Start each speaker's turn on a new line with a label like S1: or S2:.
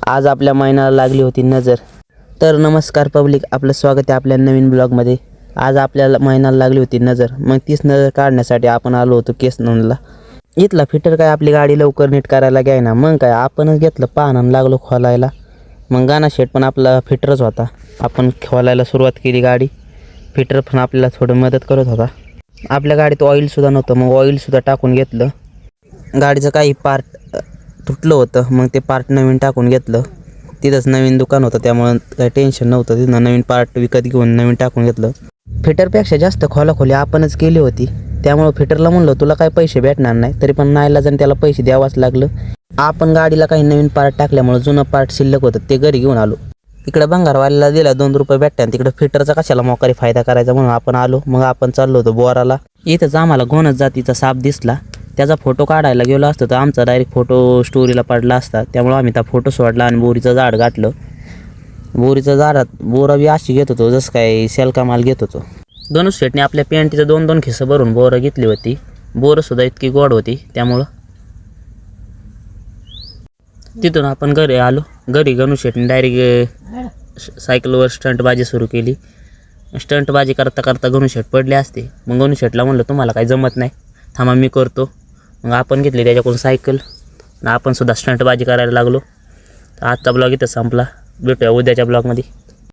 S1: आज आपल्या महिन्याला लागली होती नजर. तर नमस्कार पब्लिक, आपलं स्वागत आहे आपल्या नवीन ब्लॉगमध्ये. आज आपल्याला महिन्याला लागली होती नजर, मग तीच नजर काढण्यासाठी आपण आलो होतो केस नोंदला. इथला फिटर काय आपली गाडी लवकर नीट करायला घ्याय ना, मग काय आपणच घेतलं पाहणं लागलो खोलायला. मग गाणा शेट पण आपला फिटरच होता. आपण खोलायला सुरुवात केली गाडी. फिटर पण आपल्याला थोडं मदत करत होता. आपल्या गाडीत ऑइलसुद्धा नव्हतं, मग ऑइलसुद्धा टाकून घेतलं. गाडीचं काही पार्ट तुटलं होतं, मग ते पार्ट नवीन टाकून घेतलं. तिथंच नवीन दुकान होतं, त्यामुळं काही टेन्शन नव्हतं. तिथं नवीन पार्ट विकत घेऊन नवीन टाकून घेतलं. फिटरपेक्षा जास्त खोलाखोली आपणच केली होती, त्यामुळं फिटरला म्हणलं तुला काही पैसे भेटणार नाही, तरी पण नाईलाजाने त्याला पैसे द्यावाच लागलं. आपण गाडीला काही नवीन पार्ट टाकल्यामुळं जुनं पार्ट शिल्लक होतं, ते घरी घेऊन आलो. इकडे भंगारवाल्याला दिला 2 रुपये भेटतात, तिकडे फिटरचा कशाला मोकारी फायदा करायचा म्हणून आपण आलो. मग आपण चाललो होतो बोराला. इथंच आम्हाला घोणस जातीचा साप दिसला. त्याचा फोटो काढायला गेलो असतो तर आमचा डायरेक्ट फोटो स्टोरीला पडला असता, त्यामुळे आम्ही त्या फोटो सोडला आणि बोरीचं झाड गाठलं. बोरीचं झाडात बोरं बी अशी घेत होतो जसं काय सेलका माल घेत होतो. धनुष शेटने आपल्या पॅन्टीचं 2-2 खिस्सं भरून बोरं घेतली होती. बोरंसुद्धा इतकी गोड होती. त्यामुळं तिथून आपण घरी आलो. घरी गणू शेटने डायरेक्ट सायकलवर स्टंटबाजी सुरू केली. स्टंटबाजी करता करता गणू शेट पडले असते. मग गणू शेटला म्हणलं तुम्हाला काही जमत नाही, थांबा मी करतो. मग आपण घेतली त्याच्याकडून सायकल आणि आपण सुद्धा स्टंटबाजी करायला लागलो. तर आजचा ब्लॉग इथं संपला. भेटूया उद्याच्या ब्लॉगमध्ये.